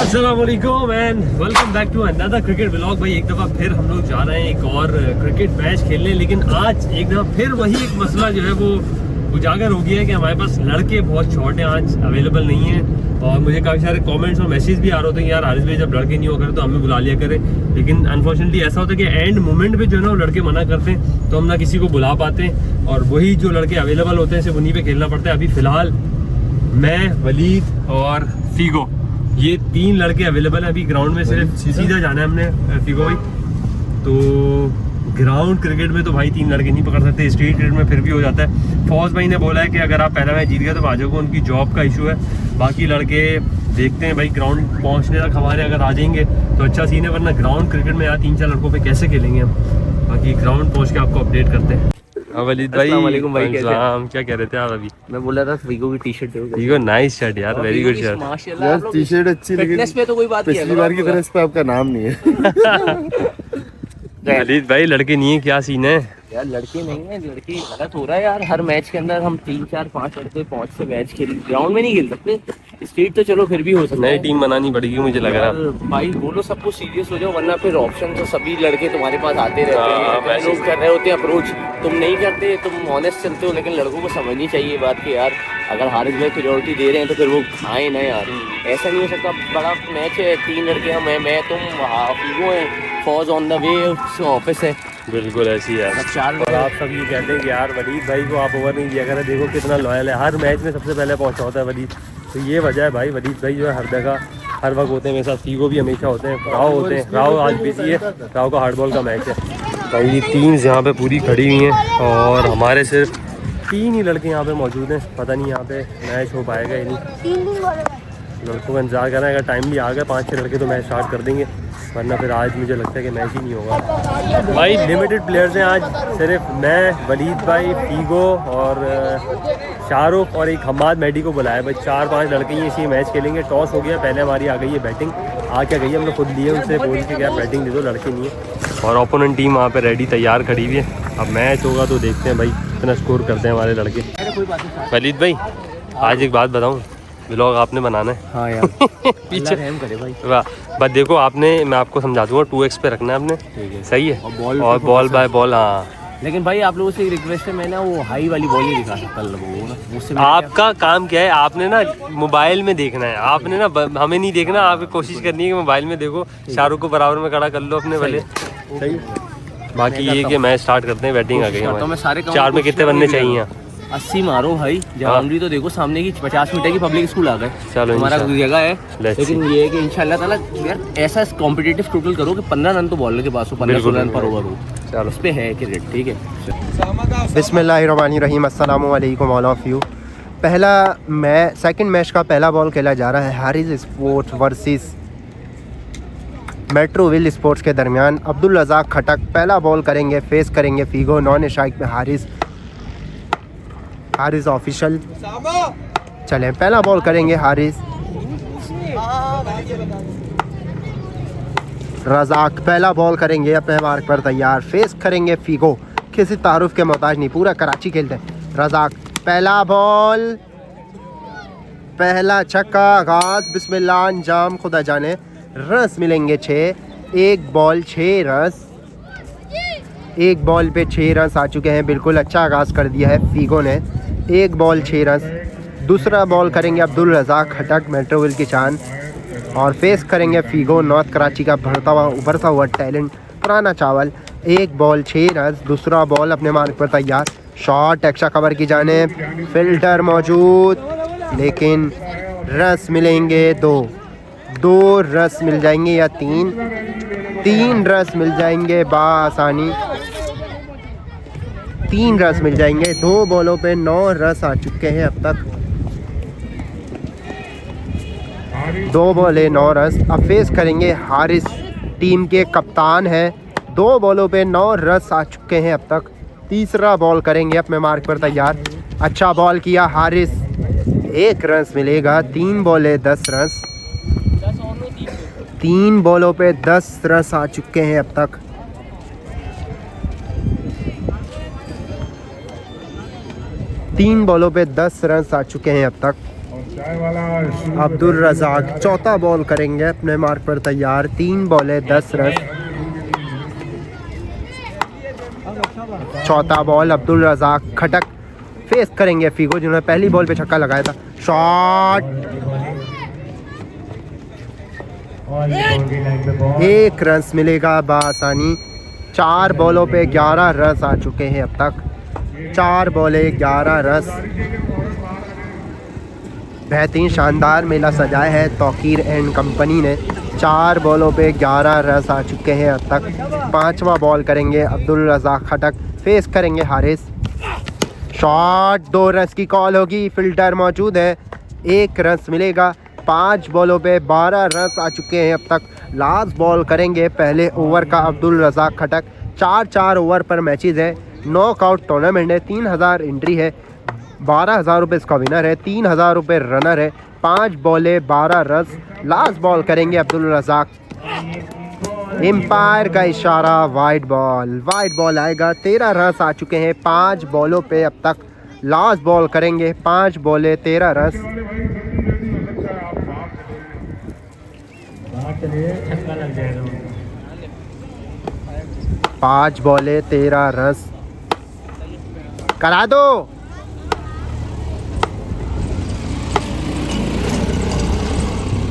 अस्सलामुअलैकुम and welcome back to another cricket vlog. भाई एक दफ़ा फिर हम लोग जा रहे हैं एक और क्रिकेट मैच खेलने, लेकिन आज एक दफ़ा फिर वही एक मसला जो है वो उजागर हो गया है कि हमारे पास लड़के बहुत शॉर्ट हैं, आज अवेलेबल नहीं हैं। और मुझे काफ़ी सारे कमेंट्स और मैसेज भी आ रहे होते हैं यार हारिस भाई जब लड़के नहीं हो करे तो हमें बुला लिया करें, लेकिन अनफॉर्चुनेटली ऐसा होता है कि एंड मोमेंट पे जो है ना वो लड़के मना करते हैं तो हम ना किसी को बुला पाते हैं, और वही जो लड़के अवेलेबल होते हैं सिर्फ उन्हीं पे खेलना पड़ता है। अभी फ़िलहाल मैं, वलीद और फीगो, ये तीन लड़के अवेलेबल हैं अभी ग्राउंड में। सिर्फ सीधा जाना है हमने फीगो भाई। तो ग्राउंड क्रिकेट में तो भाई तीन लड़के नहीं पकड़ सकते, स्ट्रीट क्रिकेट में फिर भी हो जाता है। फौज भाई ने बोला है कि अगर आप पहला मैच जीत गए तो आ जाओगे, उनकी जॉब का इशू है। बाकी लड़के देखते हैं भाई, ग्राउंड पहुंचने तक हमारे अगर आ जाएंगे तो अच्छा सीन है, वरना ग्राउंड क्रिकेट में यहाँ तीन चार लड़कों पे कैसे खेलेंगे हम। बाकी ग्राउंड पहुँच के आपको अपडेट करते हैं। वलीद भाई, क्या कह रहे थे आप अभी? मैं बोल रहा था वीगो की टी-शर्ट दो। वीगो नाइस शर्ट यार, वेरी गुड शर्ट। माशाल्लाह यार टी-शर्ट अच्छी, लेकिन पे तो कोई बात नहीं है, पिछली बार की तरह इस पे आपका नाम नहीं है। वलीद भाई लड़के नहीं है, क्या सीन है यार? लड़के नहीं है, लड़के गलत हो रहा है यार। हर मैच के अंदर हम 3 4 5 लड़के 5 से मैच खेल, ग्राउंड में नहीं खेल सकते। स्ट्रीट तो चलो फिर भी हो सकता है। नई टीम बनानी पड़ेगी मुझे लग रहा है भाई। बोलो सबको सीरियस हो जाओ, वरना फिर ऑप्शन तो सभी लड़के तुम्हारे पास आते रहते हैं, लोग कर रहे होते हैं अप्रोच, तुम नहीं करते, तुम ऑनेस्ट चलते हो। लेकिन लड़कों को समझनी चाहिए बात कि यार अगर हारिस भाई प्रियोरिटी दे रहे हैं तो फिर वो खाएं ना यार। ऐसा नहीं हो सकता, बड़ा मैच है, 3 लड़के हैं, मैं तुम फीगो हैं, फौज ऑन द वे ऑफिस है। बिल्कुल ऐसी है। और आप सब ये कहते हैं कि यार वलीद भाई को आप ओवर नहीं दिया करें, देखो कितना लॉयल है, हर मैच में सबसे पहले पहुंचा होता है वलीद। तो ये वजह है भाई, वलीद भाई जो है हर जगह हर वक्त होते हैं मेरे साथ। फीगो भी हमेशा होते हैं, राव होते हैं। राव आज बिजी है, राव का हार्डबॉल का मैच है भाई। ये टीम्स यहाँ पे पूरी खड़ी हुई हैं और हमारे सिर्फ 3 ही लड़के यहाँ पे मौजूद हैं। पता नहीं यहाँ पे मैच हो पाएगा या नहीं, लड़कों का इंतजार करना है। अगर टाइम भी आ गया 5-6 लड़के तो मैच स्टार्ट कर देंगे, वरना फिर आज मुझे लगता है कि मैच ही नहीं होगा भाई। लिमिटेड प्लेयर्स हैं आज, सिर्फ मैं, वलीद भाई, फीगो और शाहरुख और एक हमाद मैडी को बुलाया भाई। 4-5 लड़के ही इसी मैच खेलेंगे। टॉस हो गया, पहले हमारी आ गई है बैटिंग। आ क्या गई, हमने खुद लिए उनसे बोल के क्या बैटिंग दे दो, लड़के नहीं है। और ओपोनेंट टीम वहाँ पे रेडी तैयार खड़ी हुई है। अब मैच होगा तो देखते हैं भाई कितना स्कोर करते हैं हमारे लड़के। वलीद भाई आज एक बात बताऊँ, व्लॉग आपने बनाना है। हाँ यार पीछे करे भाई। वाह, बस देखो आपने, मैं आपको समझा दूंगा, 2x पे रखना है आपने, सही है। और बॉल बाय बॉल। हाँ लेकिन भाई आप लोगों से एक रिक्वेस्ट है, मैं ना वो हाई वाली बॉल ही दिखा सकता लोगों को उससे। आपका काम क्या है, आपने ना मोबाइल में देखना है, आपने ना हमें नहीं देखना। आप कोशिश करनी है कि मोबाइल में देखो, शाहरुख को बराबर में खड़ा कर लो अपने वाले, सही है। बाकी ये कि मैच स्टार्ट करते हैं, बैटिंग आ गई हमारी। 4 में कितने बनने चाहिए? 80 मारो भाई। बाउंड्री तो देखो सामने की 50 मीटर की पब्लिक स्कूल आ गए। चलो हमारा जगह है, लेकिन ये है कि इंशाल्लाह ताला यार ऐसा कॉम्पिटिटिव टोटल करो कि 15 रन तो बॉलर के पास हो, 15 रन पर ओवर हो। चलो उस पे है क्रिकेट, ठीक है। बिस्मिल्लाहिर्रहमानिर्रहीम, अस्सलामु अलैकुम ऑल ऑफ यू। पहला सेकंड मैच का पहला बॉल खेला जा रहा है Haris sports versus Metroville sports के दरमियान। अब्दुल रज़ाक खटक पहला बॉल करेंगे, फेस करेंगे फीगो। नॉन स्ट्राइक में हारिस ऑफिशियल। चलें, पहला बॉल करेंगे हारिस। रज़ाक पहला बॉल करेंगे, अपने मार्क पर तैयार, फेस करेंगे फीगो। किसी तारुफ के मोहताज नहीं, पूरा कराची खेलते हैं। रज़ाक पहला बॉल, पहला छक्का, आगाज, बिस्मिल्लाह, अंजाम खुदा जाने। रस मिलेंगे 6, 1 बॉल 6 रस, 1 बॉल पे 6 रन आ चुके हैं। बिल्कुल अच्छा आगाज़ कर दिया है फीगो ने, 1 बॉल 6 रन। दूसरा बॉल करेंगे अब्दुल रज़ाक खटक मेट्रोविल की शान, और फेस करेंगे फीगो, नॉर्थ कराची का उभरता हुआ टैलेंट पुराना चावल। 1 बॉल 6 रन। दूसरा बॉल अपने मार्क पर तैयार, शॉट एक्स्ट्रा कवर की जानिब, फिल्टर मौजूद, लेकिन रस मिलेंगे 2 रस मिल जाएंगे या 3 रस मिल जाएंगे बासानी, 3 रस मिल जाएंगे। 2 बॉलों पे 9 रस आ चुके हैं अब तक, 2 बॉले 9 रस। अब फेस करेंगे हारिस, टीम के कप्तान है। 2 बॉलों पे 9 रस आ चुके हैं अब तक। तीसरा बॉल करेंगे, अपने मार्क पर तैयार, अच्छा बॉल किया हारिस, 1 रन मिलेगा। 3 बॉले 10 रन, 3 बॉलों पे 10 रन आ चुके हैं अब तक। 3 बॉलों पे 10 रन आ चुके हैं अब तक। अब्दुल रज़ाक चौथा बॉल करेंगे अपने मार्क पर तैयार। 3 बॉलें 10 रन। चौथा बॉल अब्दुल रज़ाक खटक फेस करेंगे फीगो जिन्होंने पहली बॉल पे छक्का लगाया था। शॉट 1 रन मिलेगा बआसानी। 4 बॉलों पे 11 रन आ चुके हैं अब तक। 4 बॉलें 11 रन। बेहतरीन शानदार मेला सजाया है तौकीर एंड कंपनी ने। 4 बॉलों पे 11 रन आ चुके हैं अब तक। 5वां बॉल करेंगे अब्दुल रज़ाक खटक फेस करेंगे हारिस। शॉट 2 रन की कॉल होगी। फिल्टर मौजूद है। 1 रन मिलेगा। 5 बॉलों पे 12 रन आ चुके हैं अब तक। लास्ट बॉल करेंगे पहले ओवर का अब्दुल रज़ाक खटक। 4 ओवर पर मैचेस है। नॉकआउट टूर्नामेंट है। 3000 एंट्री है। 12,000 रुपये इसका विनर है। 3,000 रुपये रनर है। 5 बॉलें 12 रन। लास्ट बॉल करेंगे अब्दुल रज़ाक। एम्पायर का इशारा वाइड बॉल आएगा। 13 रन आ चुके हैं 5 बॉलों पे अब तक। लास्ट बॉल करेंगे 5 बॉलें 13 रन। 5 बॉलें 13 रन करा दो।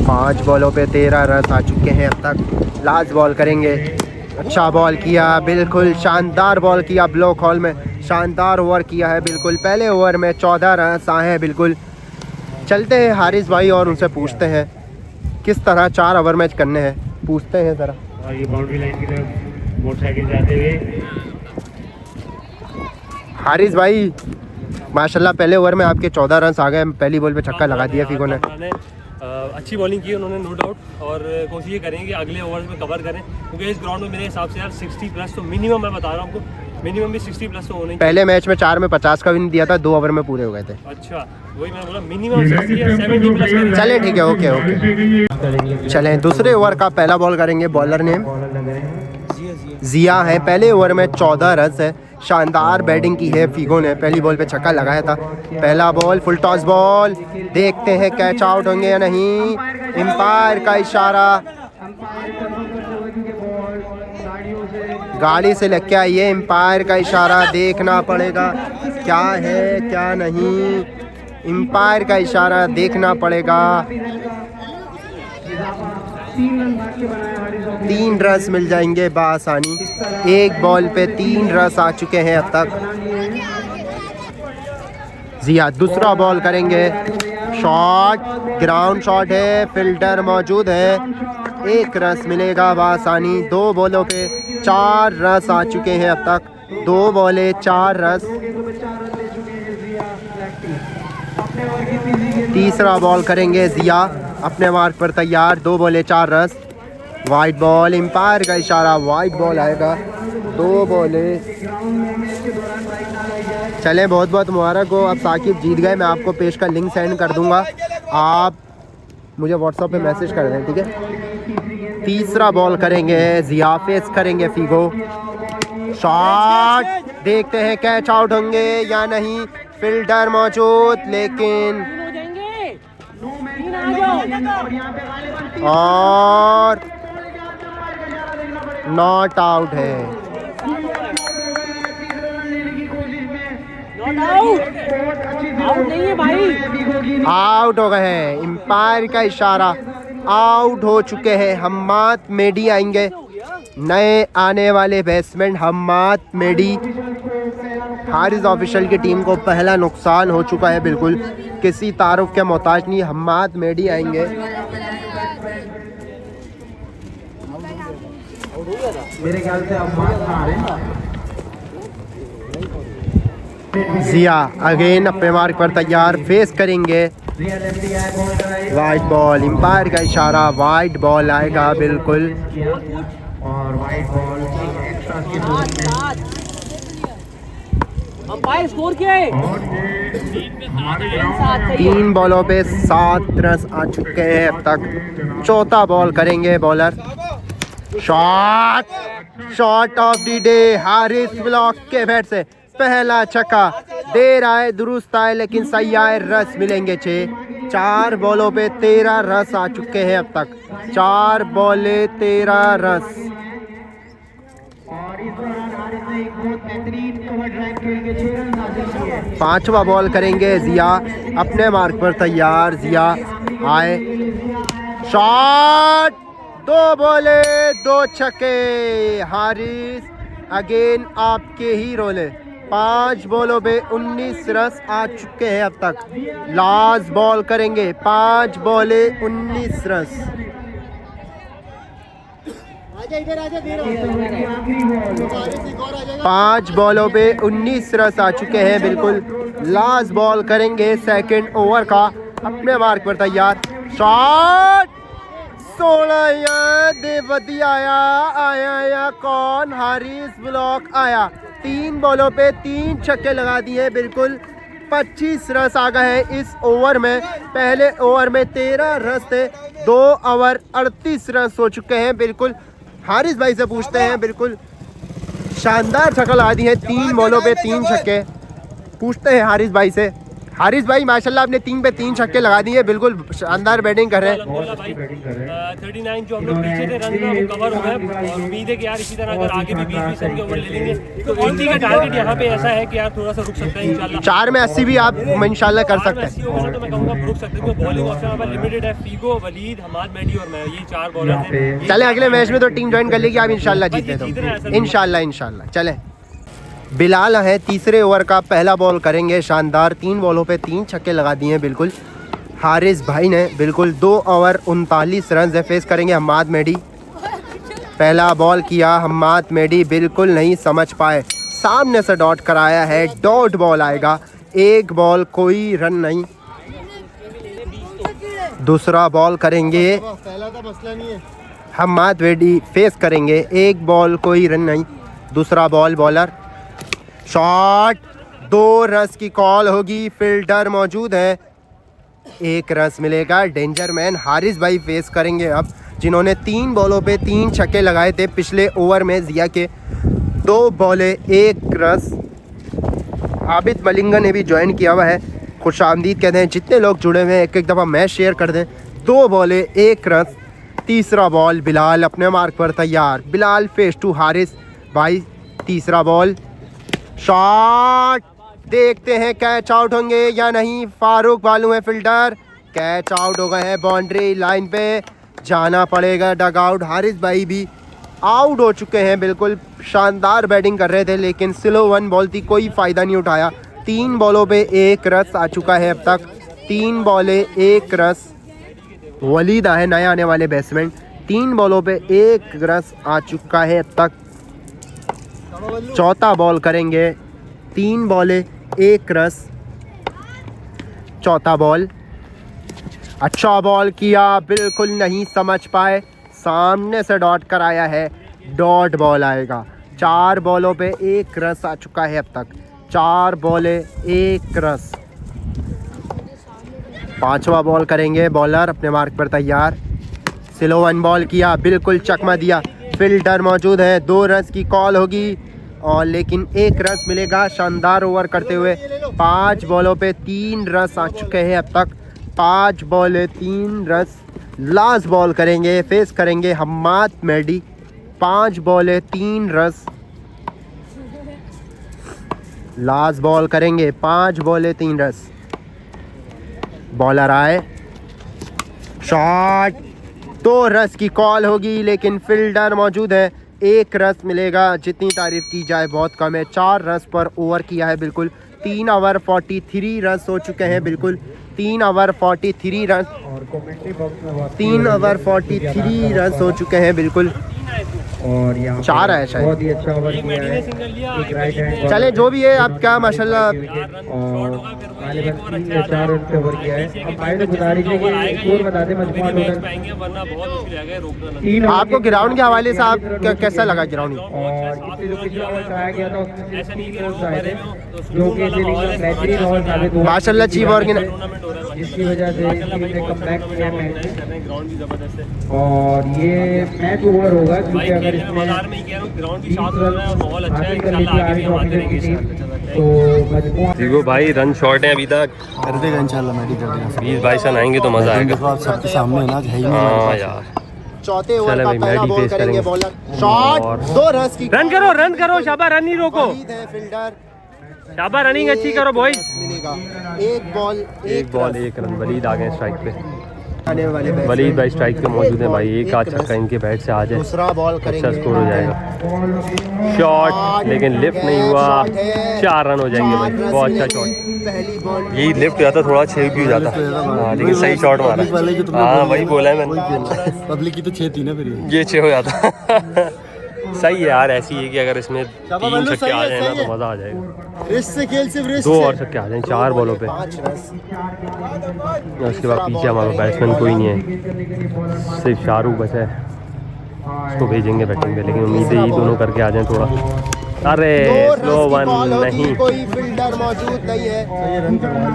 पाँच बॉलों पे 13 रन आ चुके हैं अब तक। लास्ट बॉल करेंगे। अच्छा बॉल किया, बिल्कुल शानदार बॉल किया। ब्लॉक हॉल में शानदार ओवर किया है बिल्कुल। पहले ओवर में 14 रन आए हैं बिल्कुल। चलते हैं हारिस भाई और उनसे पूछते हैं किस तरह 4 ओवर मैच करने हैं। पूछते हैं ज़रा। ये बाउंड्री लाइन की तरफ मोटरसाइकिल जाते हुए हारिस भाई माशाल्लाह पहले ओवर में आपके 14 रन आ गए। पहली बॉल पे छक्का लगा दिया फीगो ने। अच्छी बॉलिंग की उन्होंने नो डाउट, और कोशिश ये करेंगे कि अगले ओवर्स में कवर करें, क्योंकि इस ग्राउंड में मेरे हिसाब से यार 60 प्लस तो मिनिमम, मैं बता रहा हूँ आपको, मिनिमम भी 60 प्लस तो होने। पहले मैच में 4 में 50 का विन दिया था, 2 ओवर में पूरे हो गए थे। अच्छा वही मैंने बोला, मिनिमम 60 या 70 प्लस। चले ठीक है, ओके ओके। चले दूसरे ओवर का पहला बॉल करेंगे। बॉलर नेम जिया है। पहले ओवर में 14 रन है। शानदार बैटिंग की है फीगो ने। पहली बॉल पे छक्का लगाया था। पहला बॉल फुल टॉस बॉल, देखते हैं कैच आउट होंगे या नहीं। एम्पायर का इशारा, गाड़ी से लेके आइए। एम्पायर का इशारा देखना पड़ेगा क्या है क्या नहीं। एम्पायर का इशारा देखना पड़ेगा। 3 रन मिल जाएंगे बआसानी। 1 बॉल पे 3 रन आ चुके हैं अब तक। जिया दूसरा बॉल करेंगे। शॉट ग्राउंड शॉट है, फील्डर मौजूद है। 1 रन मिलेगा बआसानी। 2 बॉलों पे 4 रन आ चुके हैं अब तक। 2 बॉलें 4 रन। तीसरा बॉल करेंगे जिया अपने मार्क पर तैयार। 2 बॉलें 4 रन। वाइड बॉल, एम्पायर का इशारा, वाइड बॉल आएगा। 2 बॉलें। चले बहुत बहुत मुबारक हो, अब साकिब जीत गए। मैं आपको पेश का लिंक सेंड कर दूंगा, आप मुझे व्हाट्सएप पे मैसेज कर दें, ठीक है। तीसरा बॉल करेंगे जिया, फेस करेंगे फीगो। शॉट, देखते हैं कैच आउट होंगे या नहीं। फील्डर मौजूद, लेकिन और नॉट आउट है। आउट हो गए हैं। एम्पायर का इशारा, आउट हो चुके हैं। हम्माद मेडी आएंगे, नए आने वाले बैट्समैन हम्माद मेडी। हारिस ऑफिशियल की टीम को पहला नुकसान हो चुका है, बिल्कुल किसी तारुफ के मोहताज नहीं। हम्माद मेडी आएंगे। मेरे ख्याल से जिया अगेन अपने मार्क पर तैयार, फेस करेंगे। वाइड बॉल, एम्पायर का इशारा, वाइड बॉल आएगा बिल्कुल। और वाइड बॉल अंपायर स्कोर क्या है? 3 बॉलों पे 7 रन आ चुके हैं अब तक। चौथा बॉल करेंगे bowler. Shot of the day, Haris block के बैट से पहला छक्का। दे रहा है, दुरुस्त आए लेकिन सही आए। रन मिलेंगे 6। 4 बॉलों पे 13 रन आ चुके हैं अब तक। 4 बॉले 13 रन। पांचवा बॉल करेंगे जिया, अपने मार्क पर तैयार। जिया आए, शॉट, 2 बॉले 2 छक्के। हारिस अगेन आपके ही रोले। 5 बॉलों पे 19 रन आ चुके हैं अब तक। लास्ट बॉल करेंगे, 5 बॉले 19 रन। 5 बॉलों पे 19 रन आ चुके हैं बिल्कुल। लास्ट बॉल करेंगे सेकंड ओवर का, अपने मार्क पर तैयार। शॉट, 16 देवती आया कौन? हारिस ब्लॉक आया। 3 बॉलों पे 3 छक्के लगा दिए बिल्कुल। 25 रन आ गए हैं इस ओवर में। पहले ओवर में 13 रन थे, 2 ओवर 38 रन हो चुके हैं बिल्कुल। हारिस भाई से पूछते हैं, बिल्कुल शानदार छक्का लगा दी है 3 बॉलों पे 3 छक्के। पूछते हैं हारिस भाई से। हारिस भाई माशाल्लाह आपने 3 पे 3 छक्के लगा दिए, बिल्कुल शानदार बैटिंग कर रहे हैं। 39 जो हम लोग पीछे थे रन का वो कवर हो गया। और उम्मीद है कि यार इसी तरह अगर आगे भी 20-20 रन के ओवर ले लेंगे तो 80 का टारगेट यहाँ पे ऐसा है कि यार थोड़ा सा रुक सकता है इंशाल्लाह। 4 में 80 भी आप इंशाल्लाह कर सकते हैं। 80 ओवर तो मैं कहूँगा रुक सकते हैं। बॉलिंग ऑप्शन हमारा लिमिटेड है। फीगो, वलीद, हमाद मेहदी और मैं, ये 4 बॉलर थे। चले अगले मैच में तो टीम ज्वाइन कर लेगी, आप इंशाल्लाह जीते तो इंशाल्लाह। चले बिलाल है, तीसरे ओवर का पहला बॉल करेंगे। शानदार 3 बॉलों पे 3 छक्के लगा दिए हैं बिल्कुल हारिस भाई ने बिल्कुल। 2 ओवर 39 रन से फेस करेंगे हम्माद मेहदी। पहला बॉल किया हम्माद मेहदी, बिल्कुल नहीं समझ पाए, सामने से डॉट कराया है। डॉट बॉल आएगा, 1 बॉल कोई रन नहीं। दूसरा बॉल करेंगे हम्माद मेहदी, फेस करेंगे 1 बॉल कोई रन नहीं। दूसरा बॉल बॉलर, शॉट, 2 रन की कॉल होगी। फील्डर मौजूद है, 1 रन मिलेगा। डेंजर मैन हारिस भाई फेस करेंगे अब, जिन्होंने 3 बॉलों पे 3 छक्के लगाए थे पिछले ओवर में। जिया के 2 बॉले 1 रन। आबिद मलिंगा ने भी ज्वाइन किया हुआ है, खुश आमदीद कहते हैं। जितने लोग जुड़े हुए हैं एक दफ़ा मैच शेयर कर दें। 2 बॉले 1 रन। तीसरा बॉल बिलाल अपने मार्क पर तैयार। बिलाल फेस टू हारिस भाई। तीसरा बॉल, शॉट, देखते हैं कैच आउट होंगे या नहीं। फारूक बालू है फील्डर, कैच आउट हो गए हैं। बाउंड्री लाइन पे जाना पड़ेगा डग आउट। हारिस भाई भी आउट हो चुके हैं बिल्कुल। शानदार बैटिंग कर रहे थे लेकिन स्लो 1 बॉल थी, कोई फ़ायदा नहीं उठाया। 3 बॉलों पे 1 रन आ चुका है अब तक। 3 बॉले 1 रन। वलीद है नए आने वाले बैट्समैन। 3 बॉलों पे 1 रन आ चुका है अब तक। चौथा बॉल करेंगे, 3 बॉले 1 रन। चौथा बॉल, अच्छा बॉल किया, बिल्कुल नहीं समझ पाए, सामने से डॉट कराया है। डॉट बॉल आएगा। 4 बॉलों पे 1 रन आ चुका है अब तक। 4 बॉले 1 रन। पांचवा बॉल करेंगे, बॉलर अपने मार्क पर तैयार। स्लो 1 बॉल किया, बिल्कुल चकमा दिया। फील्डर मौजूद है, 2 रन की कॉल होगी और लेकिन 1 रन मिलेगा। शानदार ओवर करते हुए 5 बॉलों पे 3 रन आ चुके हैं अब तक। 5 बॉले 3 रन। लास्ट बॉल करेंगे, फेस करेंगे हम्माद मेहदी। 5 बॉले 3 रन। लास्ट बॉल करेंगे, 5 बॉले 3 रन। बॉलर आए, शॉट, 2 रन की कॉल होगी लेकिन फील्डर मौजूद है। 1 रन मिलेगा। जितनी तारीफ की जाए बहुत कम है। 4 रन पर ओवर किया है बिल्कुल। 3 ओवर 43 रन हो चुके हैं बिल्कुल। 3 ओवर 43 रन। 3 ओवर 43 रन हो चुके हैं बिल्कुल। और यहाँ 4 है शायद। बहुत ही अच्छा ओवर किया है। एक राइट हैंड चले जो भी है आपका माशाल्लाह। और गालिबन 3 या 4 रन पे ओवर किया है। अब भाई ने गुजारिश है कि स्कोर बता दें मजमूआ टोटल। आपको ग्राउंड के हवाले से आप कैसा लगा ग्राउंड? और जितने लोकेशन ओवर कराया गया था उसमें 3 रन आए थे जो कि इस इनिंग्स में बेहतरीन ओवर साबित हुआ माशाल्लाह चीफ ऑर्गेनाइजर, जिसकी वजह से इस टीम ने कमबैक किया मैच में। और ये मैच ओवर होगा क्योंकि अगर अगर इसमें बाजार में ही कह रहा हूँ, ग्राउंड भी साफ सुथरा है और माहौल अच्छा है, इंशाल्लाह आगे भी हम आते रहेंगे। तो देखो भाई रन शॉट है अभी तक, कर देगा इंशाल्लाह, मैं कर देगा। 20 22 रन आएंगे तो मजा आएगा। आप सबके सामने है ना, है ही नहीं हाँ हमारे यार, पास। चौथे ओवर चलो का भाई, पहला मैडी बॉल फेस करेंगे करेंगे। बॉलर। शॉट, और 2 रन की रन करो शाबाश, रन नहीं रोको, वलीद है फील्डर, शाबाश रनिंग अच्छी करो बॉयज। मिलेगा एक बॉल एक रन। वलीद आ गए स्ट्राइक पे, आने वाले वलीद भाई स्ट्राइक पे मौजूद है भाई। एक आध छक्का इनके बैट से आ जाए, दूसरा बॉल अच्छा करेंगे, स्कोर हो जाएगा। शॉट लेकिन लिफ्ट नहीं हुआ, 4 रन हो जाएंगे भाई, बहुत अच्छा शॉट। पहली बॉल यही लिफ्ट जाता थोड़ा 6 भी हो जाता, हाँ लेकिन सही शॉट मारा। हाँ वही बोला है मैंने, पब्लिक की तो 6 थी ना, फिर ये 6 हो जाता। सही है यार, ऐसी है कि अगर इसमें 3 छक्के आ जाए ना तो मजा आ जाएगा। रिस्ट से खेल, सिर्फ रिस्ट 2 और छक्के आ जाए 4 बॉलों पे, 5 रन। उसके बाद पीछे हमारा बैट्समैन कोई नहीं है, सिर्फ शाहरुख बचा है, उसको भेजेंगे बैटिंग पे, लेकिन उम्मीद है ये दोनों करके आ जाएं थोड़ा। अरे स्लो वन नहीं, कोई फील्डर मौजूद नहीं है,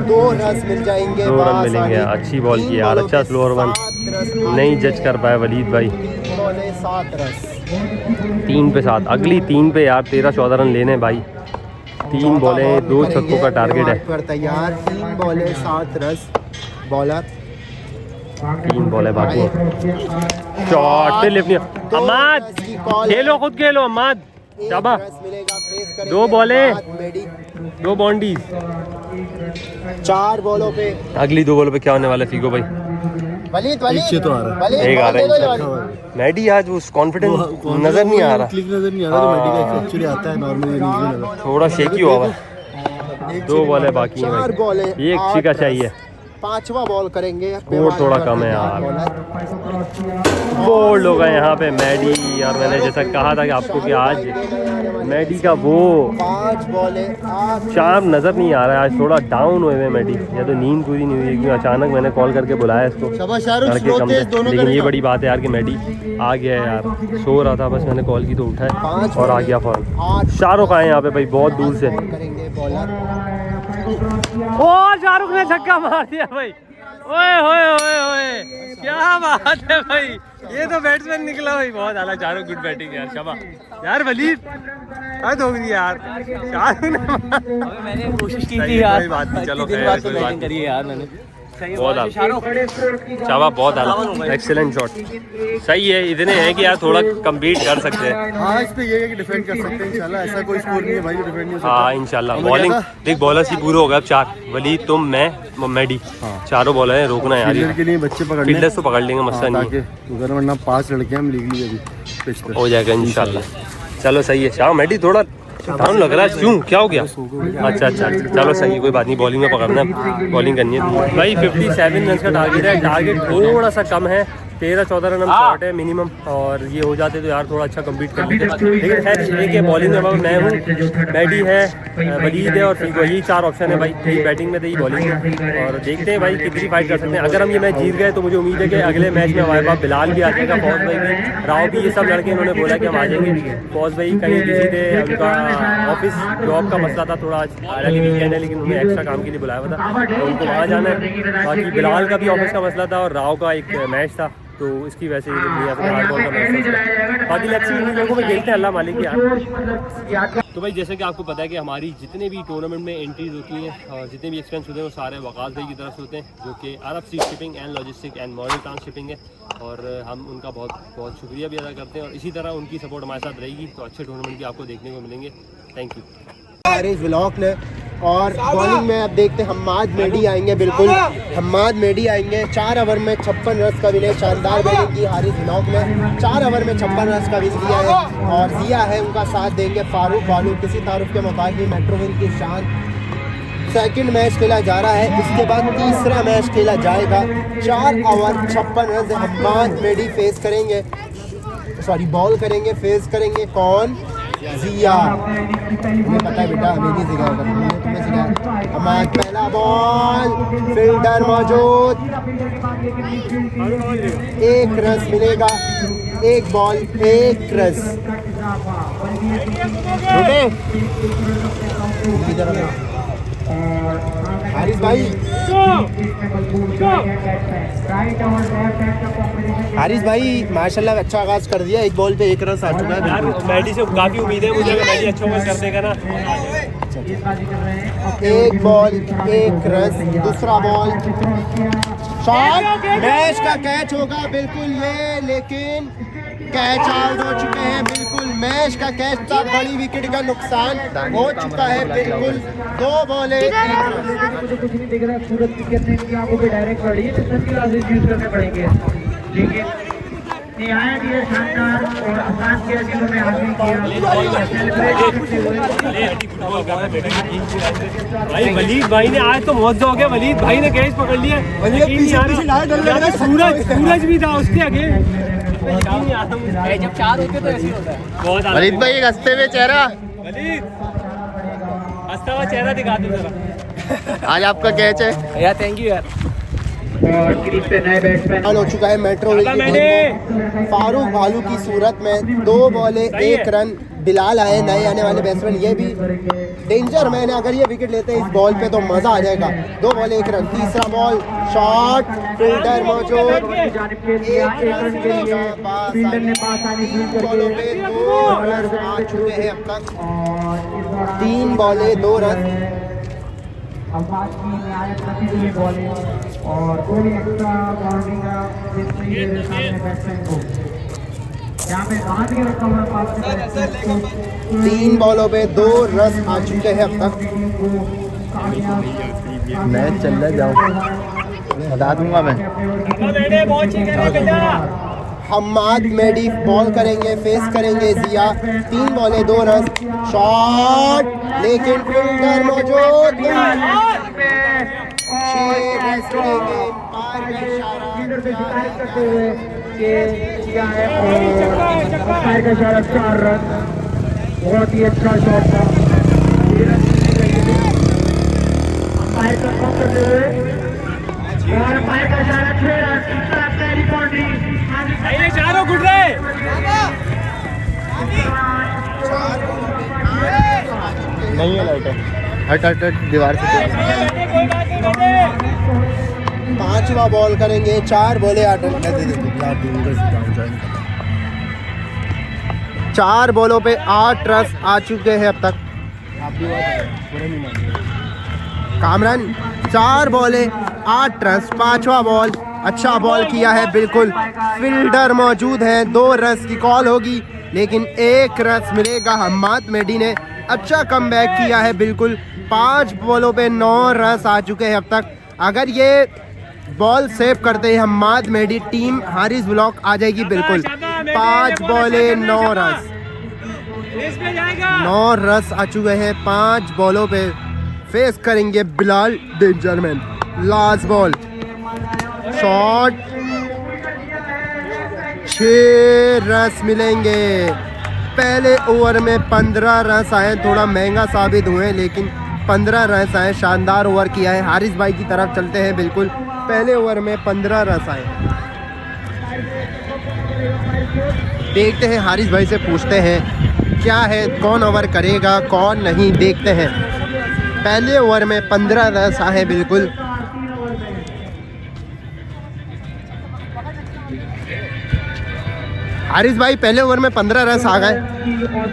2 रन मिल जाएंगे, 2 रन मिलेंगे। अच्छी बॉल की यार, अच्छा स्लोअर वन नहीं जज कर पाए वलीद भाई। 7 रन, 3 पे 7, अगली 3 पे यार 13-14 रन लेने भाई। 3 बॉलें 2 छक्कों का टारगेट है। पर तैयार, 3 बॉलें 7 रन। बॉलर 3 बॉलें बाकी, शॉट पे लिफ्ट नहीं। अम्माद खेलो, खुद खेलो अम्माद, शाबाश। 2 बॉलें 2 बाउंड्रीज। 4 बॉलों पे अगली 2 बॉलों पे क्या होने वाला है फीगो भाई? वलीद एक आ रहा है मैडी, आज उस कॉन्फिडेंस नजर नहीं आ रहा, क्लिक नजर नहीं आ रहा, तो मेडी का एक्चुअली आता है नॉर्मली, थोड़ा शेकी हुआ हुआ। 2 बॉलें बाकी हैं भाई, ये एक छिका चाहिए। 5वां बॉल करेंगे, स्कोर थोड़ा कम है यार, बोल्ड हो गए यहाँ पे मैडी। और मैंने जैसा कहा था कि आपको कि आज मैडी का वो 5 बॉलें 8 चार्म नज़र नहीं आ रहा है, आज थोड़ा डाउन हुए हुए मैडी, या तो नींद पूरी नहीं हुई, क्योंकि अचानक मैंने कॉल करके बुलाया इसको लड़के कम थे। लेकिन ये बड़ी बात है यार कि मैडी आ गया है यार, सो रहा था बस, मैंने कॉल की तो उठा है और आ गया फॉर्म। शाहरुख आए यहाँ पे भाई बहुत दूर से, करेंगे बॉलर। ओ शाहरुख ने छक्का मार दिया भाई, ओए होए होए होए, क्या बात है भाई, ये तो बैट्समैन निकला भाई, बहुत आला शाहरुख, गुड बैटिंग यार, शाबाश यार वलीद, हद हो गई यार शाहरुख ने। मैंने कोशिश की थी यार, बात नहीं, चलो दिन बाद तो बैटिंग करी है यार मैंने। बहुत शाबाश, बहुत आला, एक्सीलेंट शॉट। सही है, इतने हैं कि यार थोड़ा कम्पीट कर सकते हैं। हाँ, इस पे ये है कि डिफेंड कर सकते हैं इंशाल्लाह, ऐसा कोई स्कोर नहीं है भाई जो डिफेंड नहीं हो सकता। हाँ इंशाल्लाह। बॉलिंग देख, बॉलर ही पूरे हो गए अब 4, वलीद तुम मैं मैडी, चारों बॉलर हैं, रोकना यार, फील्डर के लिए बच्चे पकड़ने, फील्डर्स तो पकड़ लेंगे, मसला नहीं है, उधर वरना 5 लड़के हम लीग ली अभी पिच पे, हो जाएगा इंशाल्लाह। चलो सही है, शाह मैडी थोड़ा डाउन लग रहा है, क्यों क्या हो गया? अच्छा चलो सही है, कोई बात नहीं, बॉलिंग में पकड़ना है, बॉलिंग करनी है भाई। 57 रन का टारगेट है, टारगेट थोड़ा सा कम है, 13-14 रन हम शॉर्ट है मिनिमम, और ये हो जाते तो यार थोड़ा अच्छा कम्पीट कर लेते, लेकिन खैर एक है बॉलिंग में मैं हूँ, मैडी है, वलीद है और फिर यही 4 ऑप्शन है भाई, यही बैटिंग में तो यही बॉलिंग में, और देखते हैं भाई कितनी फाइट कर सकते हैं। अगर हम ये मैच जीत गए तो मुझे उम्मीद है कि अगले मैच में हमारे पास बिलाल भी आ जाएगा, फौज भाई भी, राव भी, ये सब लड़के इन्होंने बोला कि हम आ जाएंगे। फौज भाई कहीं बिजी थे, उनका ऑफिस जॉब का मसला था थोड़ा, आज हालांकि वीकेंड है लेकिन उन्हें एक्स्ट्रा काम के लिए बुलाया हुआ था, तो उनको वहाँ जाना है। बाकी बिलाल का भी ऑफिस का मसला था और राव का एक मैच था, तो इसकी वजह से ये लोग नहीं आ सकते, हार्डबॉल का मैच था। बाकी लक्ष्य इन लोगों में खेलते हैं, अल्लाह मालिक यार। तो भाई जैसे कि आपको पता है कि हमारी जितने भी टूर्नामेंट में एंट्रीज होती हैं और जितने भी एक्सपेंस होते हैं वो सारे वकास भाई की तरफ से होते हैं, जो कि Arab sea shipping and logistic and modern trans shipping है, और हम उनका बहुत बहुत शुक्रिया भी अदा करते हैं, और इसी तरह उनकी सपोर्ट हमारे साथ रहेगी तो अच्छे टूर्नामेंट भी आपको देखने को मिलेंगे। थैंक यू हारिस व्लॉग ने। और बॉलिंग में अब देखते हैं हम्माद मेडी आएंगे, बिल्कुल हम्माद मेडी आएंगे। 4 ओवर में 56 रन का विन, शानदार बैटिंग की हारिस व्लॉग ने, 4 ओवर में 56 रन का विन दिया है, और जिया है उनका साथ देंगे फारूक बालू, किसी तारुफ के मुताबिक मेट्रोविल की शान। सेकंड मैच खेला जा रहा है, इसके बाद तीसरा मैच खेला जाएगा। 4 ओवर 56 रन हम्माद मेडी फेस करेंगे, सॉरी बॉल करेंगे, फेस करेंगे कौन? जिया। तुम्हें पता है बेटा, हमें नहीं सिखाया, तुम्हें सिखाया। हमारा पहला बॉल, फील्डर मौजूद, 1 रन मिलेगा, 1 बॉल 1 रन। हारिस भाई, हारिस भाई माशाल्लाह अच्छा आगाज कर दिया, एक बॉल पे एक रन आ चुका है। यार मैडी से काफी उम्मीद है मुझे कि मैडी अच्छा ओवर कर देगा ना। एक बॉल एक रन, दूसरा बॉल शॉट, मैच का कैच होगा बिल्कुल ये, लेकिन कैच आउट हो चुके हैं बिल्कुल। मैच का कैच था, बड़ी विकेट का नुकसान हो चुका है बिल्कुल। 2 बॉलें एक रन। मुझे कुछ नहीं दिख रहा है, सूरज की कितने की आंखों पे डायरेक्ट पड़ी है, तो सनग्लासेस यूज करने पड़ेंगे। लेकिन निहायत ये शानदार और आसान के अजीबों में हासिल किया। सेलिब्रेट करते हुए भाई वलीद भाई ने आज तो मौजूद हो गया, वलीद भाई ने कैच पकड़ लिया। सूरज भी था उसके आगे। जब 4 होते तो ऐसे होता है। बहुत वलीद भाई एक हंसते हुए चेहरा, वलीद हंसता हुआ चेहरा दिखा दो जरा। आज आपका कैच है यार थैंक यू यार। और क्रीज पे नए बैट्समैन हो चुका है मेट्रो फारूक भालू की सूरत में। 2 बॉलें 1 रन। बिलाल आए नए आने वाले बैट्समैन, ये भी डेंजर मैन है, अगर ये विकेट लेते हैं इस बॉल पे तो मजा आ जाएगा। 2 बॉल 1 रन। तीसरा बॉल शॉट, फील्डर मौजूद, जानिब के लिए 1 रन के लिए फील्डर ने पास आने की बॉलों पे 2 रन आ चुके हैं अब तक। 3 बॉलें 2 रन। अब बात की निहायत नतीजे बॉलिंग और थोड़ी एक्स्ट्रा बाउंड्री का सामने बैट्समैन को यहाँ पे हाथ के रखा हुआ पास से 3 बॉलों पे 2 रन आ चुके हैं अब तक। मैच चल रहा है, जाओ बता दूंगा मैं। हम्माद मेडी बॉल करेंगे, फेस करेंगे जिया। 3 बॉलें 2 रन। शॉट, लेकिन फील्डर मौजूद। 6 रन मिलेंगे। फील्डर पे शिकायत करते हुए कि किया है और अंपायर का इशारा 4 रन। बहुत ही अच्छा शॉट था। अंपायर का कॉल करते हुए और अंपायर का इशारा 6 रन। पहली बाउंड्री चारों गुड रहे। नहीं है लाइट, हट हट हट दीवार से। 5वां बॉल करेंगे। 4 बॉलें 8 रन। 4 बॉलों पे 8 रन आ चुके हैं अब तक। कामरान 4 बॉलें 8 रन। 5वां बॉल अच्छा बॉल किया है बिल्कुल। फील्डर मौजूद है, 2 रन की कॉल होगी लेकिन 1 रन मिलेगा। हम्माद मेडी ने अच्छा कमबैक किया है बिल्कुल। 5 बॉलों पे 9 रन आ चुके हैं अब तक। अगर ये बॉल सेव करते हैं हम्माद मेडी, टीम हारिस ब्लॉक आ जाएगी बिल्कुल। 5 बॉलें 9 रन। 9 रन आ चुके हैं 5 बॉलों पे। फेस करेंगे Bilal Dangerman. Last ball shot, 6 run मिलेंगे। पहले ओवर में 15 रन आए, थोड़ा महंगा साबित हुए लेकिन 15 रन आए। शानदार ओवर किया है। हारिस भाई की तरफ चलते हैं बिल्कुल। पहले ओवर में 15 रन आए। देखते हैं हारिस भाई से पूछते हैं क्या है, कौन ओवर करेगा कौन नहीं, देखते हैं। पहले ओवर में 15 रन आए बिल्कुल। हारिस भाई पहले ओवर में 15 रन आ गए।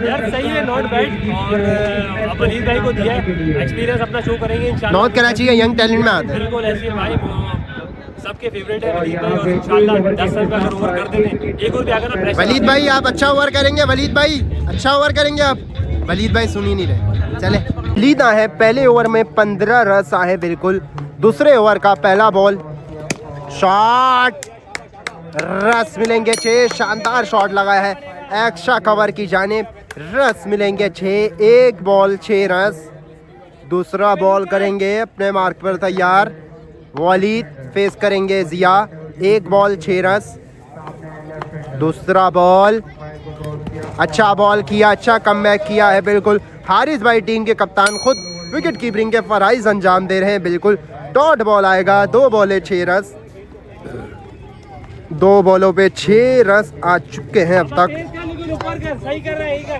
यार सही है, नॉट बैड। और वलीद भाई को दिया एक्सपीरियंस अपना शो करेंगे इंशाल्लाह। नॉर्थ कराची का यंग टैलेंट में आते हैं बिल्कुल ऐसे भाई, सबके फेवरेट है वलीद भाई। और इंशाल्लाह 10 रन का अगर ओवर कर देंगे, एक और भी अगर ना प्रेशर। वलीद भाई आप अच्छा ओवर करेंगे, वलीद भाई अच्छा ओवर करेंगे आप। वलीद भाई सुन ही नहीं रहे, चले। वलीद है पहले ओवर में 15 रन आए बिल्कुल। दूसरे ओवर का पहला बॉल शॉट, रस मिलेंगे 6। शानदार शॉट लगाया है एक्स्ट्रा कवर की जानिब। रस मिलेंगे 6। 1 बॉल 6 रन। दूसरा बॉल करेंगे अपने मार्क पर तैयार। वलीद फेस करेंगे जिया। 1 बॉल 6 रन। दूसरा बॉल अच्छा बॉल किया, अच्छा कमबैक किया है बिल्कुल। हारिस भाई टीम के कप्तान खुद विकेट कीपिंग के फराइज अंजाम दे रहे हैं बिल्कुल। डॉट बॉल आएगा। 2 बॉलें 6 रन। 2 बॉलों पे 6 रन आ चुके हैं अब तक।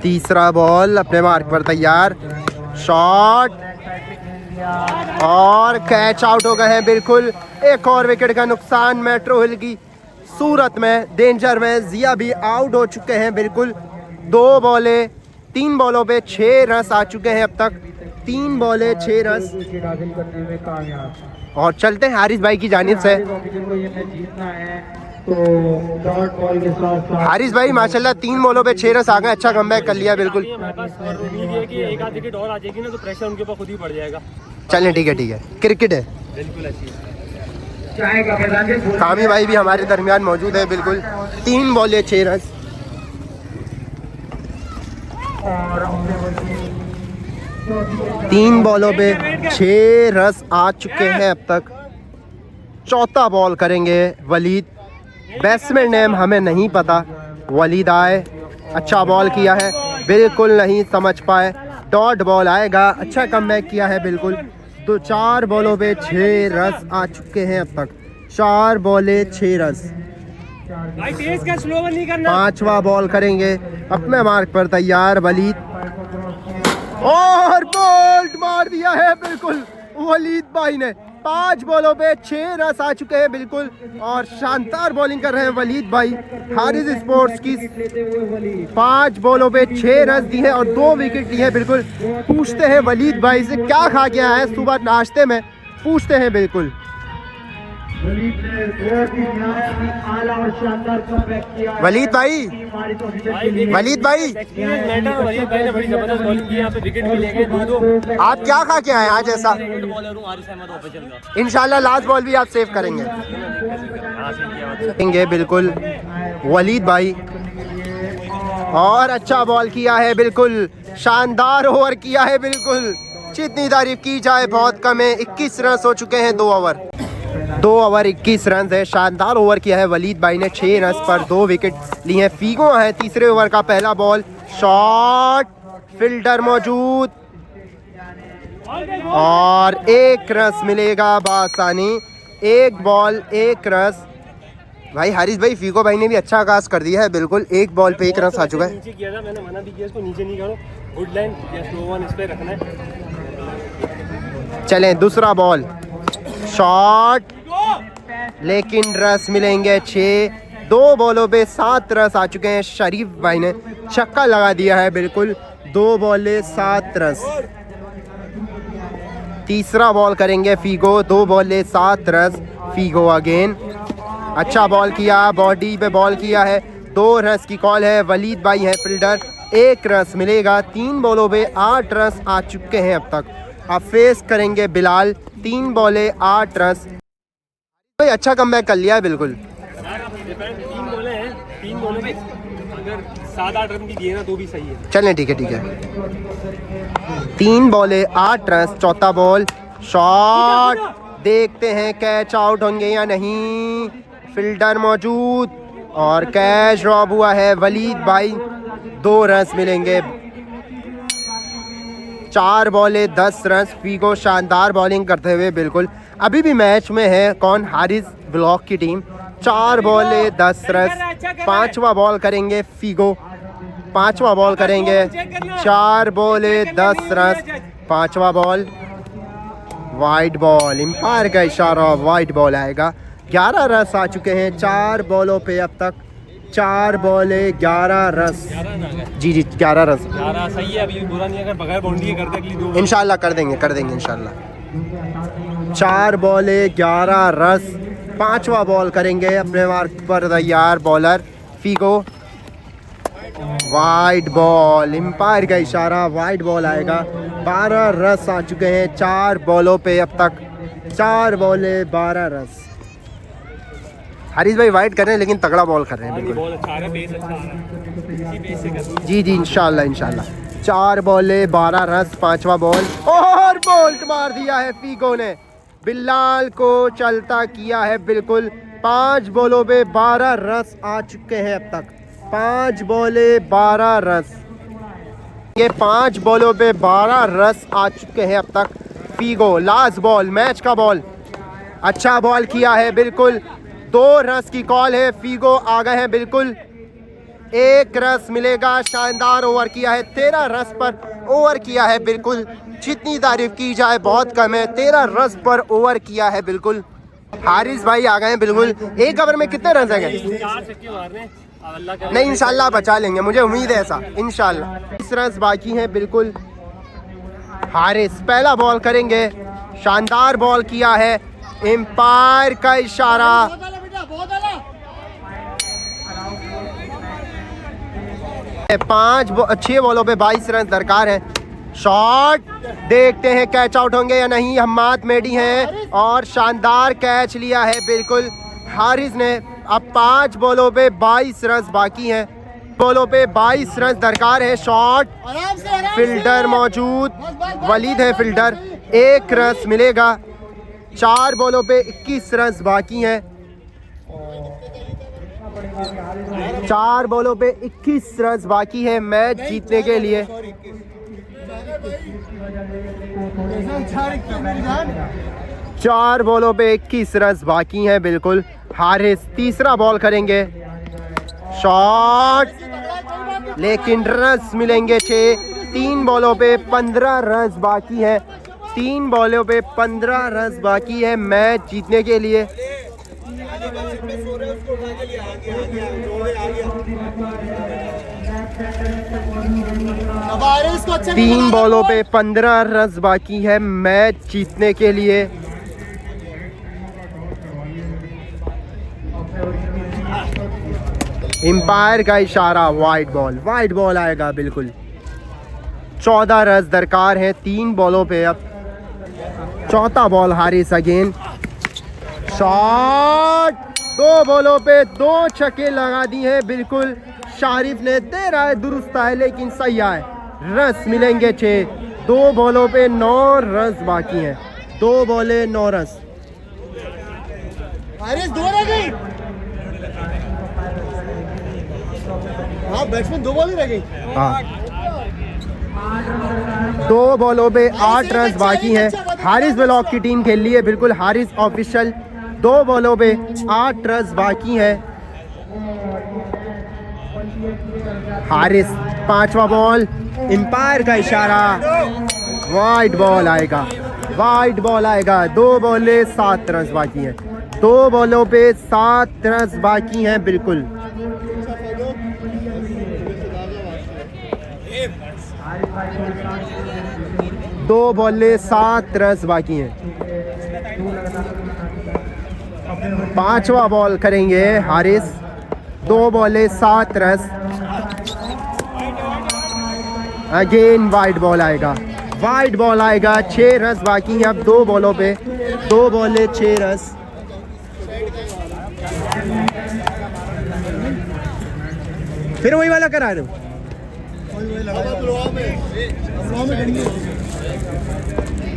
तीसरा बॉल अपने मार्क पर तैयार। शॉट और कैच आउट हो गए हैं बिल्कुल। एक और विकेट का नुकसान मेट्रो हिल की सूरत में, डेंजर में। जिया भी आउट हो चुके हैं बिल्कुल। 3 बॉलों पे 6 रन आ चुके हैं अब तक। 3 बॉलें 6 रन। और चलते हैं हारिस भाई की जानिब से। हारिस भाई माशाल्लाह 3 बॉलों पे 6 रन आ गए, अच्छा कमबैक कर लिया बिल्कुल। एक आध विकेट और आ जाएगी ना तो प्रेशर उनके ऊपर खुद ही पड़ जाएगा। चलें ठीक है, क्रिकेट है। बिल्कुल अच्छी कामी भाई भी हमारे दरमियान मौजूद है बिल्कुल। 3 बॉलें 6 रन। 3 बॉलों पे 6 रन आ चुके हैं अब तक। चौथा बॉल करेंगे वलीद। बैट्समैन नेम हमें नहीं पता। वलीद आए, अच्छा बॉल किया है, बिल्कुल नहीं समझ पाए। डॉट बॉल आएगा, अच्छा कमबैक किया है बिल्कुल। तो 4 बॉलों पे 6 रन आ चुके हैं अब तक। 4 बॉलें 6 रन। भाई तेज का स्लो नहीं करना। 5वां बॉल करेंगे, अपने मार्क पर तैयार वलीद। और बोल्ट मार दिया है बिल्कुल वलीद भाई ने। 5 बॉलों पे 6 रन आ चुके हैं बिल्कुल। और शानदार बॉलिंग कर रहे हैं वलीद भाई। हारिस स्पोर्ट्स की 5 बॉलों पे 6 रन दी है और 2 विकेट ली है बिल्कुल। पूछते हैं वलीद भाई से क्या खा के आए हैं सुबह नाश्ते में, पूछते हैं बिल्कुल। वलीद भाई, वलीद भाई ने बड़ी जबरदस्त बॉलिंग की, यहाँ पे विकेट भी ले गए 2-2। आप क्या खा के आए आज ऐसा? इंशाल्लाह लास्ट बॉल भी आप सेव करेंगे बिल्कुल वलीद भाई। और अच्छा बॉल किया है बिल्कुल, शानदार ओवर किया है बिल्कुल। जितनी तारीफ की जाए बहुत कम है। 21 रन हो चुके हैं 2 ओवर 21 रन है। शानदार ओवर किया है वलीद भाई ने। 6 रन पर 2 विकेट लिए हैं। फीगो है तीसरे ओवर का पहला बॉल। शॉट, फील्डर मौजूद और 1 रन मिलेगा बासानी। 1 बॉल 1 रन। भाई हारिस भाई फीगो भाई ने भी अच्छा आगाज कर दिया है बिल्कुल। 1 बॉल पे 1 रन आ चुका है। नीचे किया था, मैंने मना भी किया इसको नीचे नहीं करो। गुड लाइन या स्लो वन इस पे रखना है। चलें दूसरा बॉल, शॉट, लेकिन रस मिलेंगे 6। 2 बॉलों पे 7 रन आ चुके हैं। शरीफ भाई ने छक्का लगा दिया है बिल्कुल। 2 बॉलें 7 रन। तीसरा बॉल करेंगे फीगो। 2 बॉलें 7 रन। फीगो अगेन, अच्छा बॉल किया, बॉडी पे बॉल किया है। 2 रन की कॉल है। वलीद भाई है फील्डर। 1 रन मिलेगा। 3 बॉलों पे 8 रन आ चुके हैं अब तक। अब फेस करेंगे बिलाल। 3 बॉलें 8 रन। भाई अच्छा कमबैक कर लिया है बिल्कुल। 3 बॉलें हैं, 3 बॉलें में अगर 7-8 रन भी दिए ना तो भी सही है। चलें ठीक है। 3 बॉलें 8 रन। चौथा बॉल, शॉट, देखते हैं कैच आउट होंगे या नहीं। फील्डर मौजूद और कैच ड्रॉप हुआ है वलीद भाई। 2 रन मिलेंगे। 4 बॉलें 10 रन। फीगो शानदार बॉलिंग करते हुए बिल्कुल। अभी भी मैच में है कौन? हारिस ब्लॉक की टीम। 4 बॉलें 10 रन। 5वां बॉल करेंगे फीगो। 5वां बॉल करेंगे। 4 बॉलें 10 रन। 5वां बॉल, वाइड बॉल। एम्पायर का इशारा, वाइड बॉल आएगा। 11 रन आ चुके हैं 4 बॉलों पे अब तक। 4 बॉलें 11 रन। जी 11 रन। 11 सही है, अभी बुरा नहीं है। अगर बगैर बाउंड्री करते अगली 2 इंशाल्लाह कर देंगे इंशाल्लाह। 4 बॉलें 11 रन। 5वां बॉल करेंगे, अपने मार्क पर तैयार बॉलर फीगो। वाइड बॉल, एम्पायर का इशारा, वाइड बॉल आएगा। 12 रन आ चुके हैं 4 बॉलों पे अब तक। 4 बॉलें 12 रन। हारिस भाई वाइड कर रहे हैं लेकिन तगड़ा बॉल कर रहे हैं बिल्कुल। बॉल अच्छा आ रहा है, पेस अच्छा आ रहा है। इसी पेस से कर जी इंशाल्लाह। 4 बॉलें 12 रन। 5वां बॉल और बोल्ट मार दिया है फीगो ने। बिलाल को चलता किया है बिल्कुल। 5 बॉलों पे 12 रन आ चुके हैं अब तक। 5 बॉलें 12 रन। ये 5 बॉलों पे 12 रन आ चुके हैं अब तक। फीगो लास्ट बॉल, मैच का बॉल, अच्छा बॉल किया है बिल्कुल। 2 रन की कॉल है। फीगो आ गए हैं बिल्कुल। 1 रन मिलेगा। शानदार ओवर किया है। 13 रन पर ओवर किया है बिल्कुल। जितनी तारीफ की जाए बहुत कम है। 13 रन पर ओवर किया है बिल्कुल। हारिस भाई आ गए हैं बिल्कुल। एक ओवर में कितने रन है? 4 छक्के मारने, अब अल्लाह का नहीं, इंशाल्लाह बचा लेंगे, मुझे उम्मीद है ऐसा, इंशाल्लाह। 20 रन बाकी हैं बिल्कुल। हारिस पहला बॉल करेंगे, शानदार बॉल किया है, एम्पायर का इशारा। 6 बॉलों पे 22 रन दरकार है। शॉट देखते हैं कैच आउट होंगे या नहीं। हम्माद मेडी हैं और शानदार कैच लिया है बिल्कुल हारिस ने। अब 5 बॉलों पे 22 रन बाकी हैं। बॉलों पे 22 रन दरकार है। शॉट, फील्डर मौजूद, वलीद है फील्डर, 1 रन मिलेगा। 4 बॉलों पे 21 रन बाकी हैं। 4 बॉलों पे 21 रन बाकी है मैच जीतने के लिए। 4 बॉलों पे 21 रन बाकी हैं बिल्कुल। हारिस तीसरा बॉल करेंगे, शॉट, लेकिन रन मिलेंगे 6। 3 बॉलों पे 15 रन बाकी है। 3 बॉलों पे 15 रन बाकी है मैच जीतने के लिए। 3 बॉलों पे 15 रन बाकी है मैच जीतने के लिए। एम्पायर का इशारा, वाइड बॉल आएगा बिल्कुल। 14 रन दरकार है 3 बॉलों पे। अब चौथा बॉल हारिस अगेन, शॉट, 2 बॉलों पे 2 छक्के लगा दिए हैं बिल्कुल। शारिफ ने दे रहा है, दुरुस्त है लेकिन सही है। रन मिलेंगे 6। 2 बॉलों पे 9 रन बाकी हैं। 2 बॉले 9 रन। हारिस 2 रह गई। हाँ, बैट्समैन 2 बॉल ही रह गई। हाँ, 2 बॉलों पे 8 रन बाकी हैं। हारिस ब्लॉक की टीम खेल रही है बिल्कुल। हारिस ऑफिशियल 2 बॉलों पे 8 रन बाकी हैं। हारिस पांचवा बॉल, एम्पायर का इशारा, वाइड बॉल आएगा। 2 बॉले 7 रन बाकी हैं। 2 बॉलों पे 7 रन बाकी हैं बिल्कुल। दो बॉले 7 रन बाकी हैं। 5वां बॉल करेंगे हारिस, 2 बॉले 7 रन। अगेन वाइड बॉल आएगा, 6 रन बाकी हैं। अब 2 बॉलों पे 2 बॉले 6 रन। फिर वही वाला करा रहे हो।